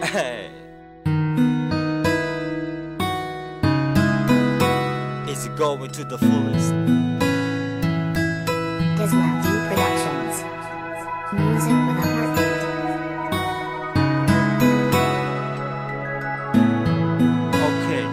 Hey. Is going to the fullest. Dislati Productions. Music with a heartbeat. Okay.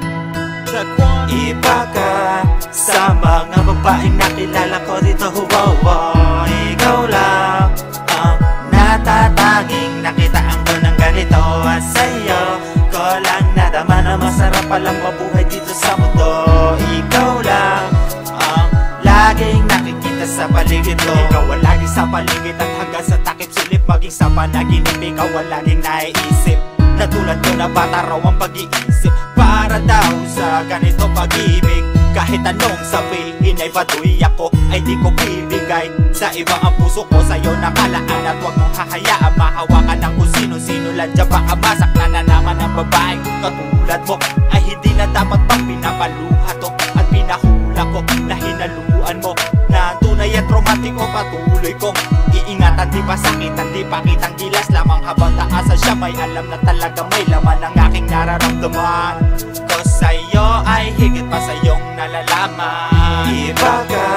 Check one. Iba ka sa mga babaeng nakilala ko dito. Wow, ikaw lang ang natatanging nakitaan ko ng ganito. At sa'yo ko lang nadama na masarap palang mabuhay dito sa mundo. Ikaw lang ang laging nakikita sa paligid ko. Ikaw ang laging sa paligid at hanggang sa takip silip. Maging sa panaginip, ikaw ang laging naiisip. Na tulad ko na bata raw ang pag-iisip. Para daw sa ganito pag-ibig, kahit anong sabihin ay patuloy ako ay di ko bibigay. Sa iba ang puso ko sa'yo nakalaan. At huwag mong hahayaan mahawakan ng kung sino-sino lang. Diyan baka masaktan na naman ang babaeng katulad mo. Ay hindi na dapat pang pinapaluha to at pinahula ko na hinaluan mo. Na tunay at romantiko patuloy kong iingatan. Di ba sakitan, di pa kitang gilas lamang habang taasan siya. May alam na talaga may laman ang aking nararamdaman. Ko sa'yo ay higit pa sa'yong nalalaman. Iba ka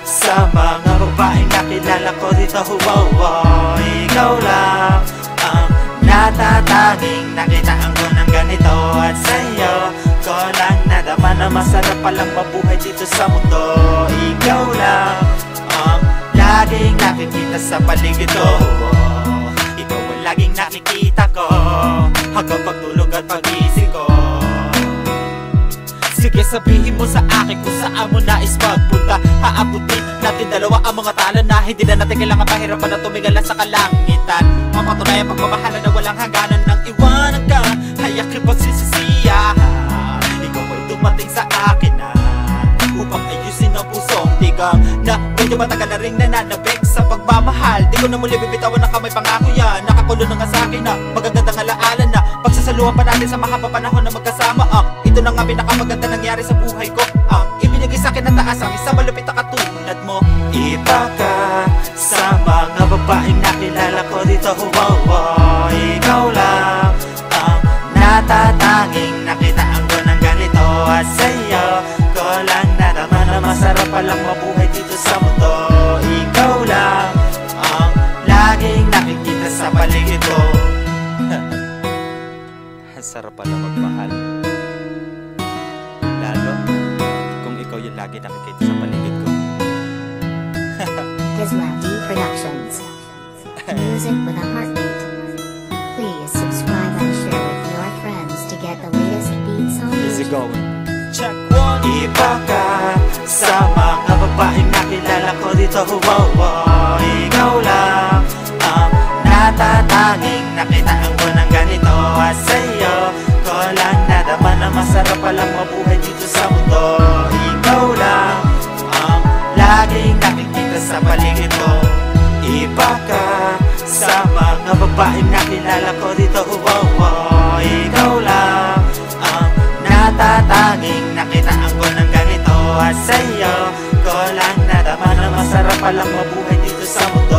sa mga babaeng nakilala ko dito. Wow, ikaw lang ang natatanging nakitaan ko ng ganito. At sa'yo ko lang nadama na masarap palang mabuhay dito sa mundo. Ikaw lang ang laging nakikita sa paligid ko. Ikaw ang laging nakikita ko hanggang pagtulog at pag-isip ko. Sige sabihin mo sa akin kung saan mo nais magpunta. Haabutin natin dalawa ang mga tala na hindi na natin kailangan pahirapan na tumingala sa kalangitan. Mapatunayan pagmamahala na walang hangganan. Nang iwanan ka ay aking pagsisisiyahan. Ikaw ay dumating sa akin na upang ayusin ang pusong tigang na medyo matagal na rin nananabik sa pagmamahal. Di ko na muli bibitawan ng kamay, pangako yan. Nakakulo na nga sa akin na magagandang alaala na pagsasaluhan pa natin sa mahaba panahon na magkasama. Ito na nga pinakamaganda nangyari sa buhay ko. Ibinigay sa akin na taas ang isang malupit na katulad mo. Iba ka sa mga babaeng nakilala ko dito. Wow, ikaw lang ang natatanging nakitaan ko ng ganito. At sa'yo ko lang nadama na masarap palang mabuhay dito sa mundo. Ikaw lang ang laging nakikita sa paligid ko. Sarap pala magmahal, lalo kung ikaw yung lagi nakikita sa paligid ko. Dislati Productions. Music with a heartbeat. Please subscribe and share with your friends to get the latest beats on Easy YouTube. going. Check one. Iba ka sa mga babaeng nakilala ko dito. Wow, ikaw lang ang natatanging nakitaan ko ng ganito. At sa'yo ko lang nadama na masarap palang mabuhay dito sa mundo. Ikaw lang ang laging nakikita sa paligid ko. Iba ka sa mga babaeng nakilala ko dito. Wow, ikaw lang ang natatanging nakitaan ko ng ganito. At sa'yo ko lang nadama na masarap palang mabuhay dito sa mundo.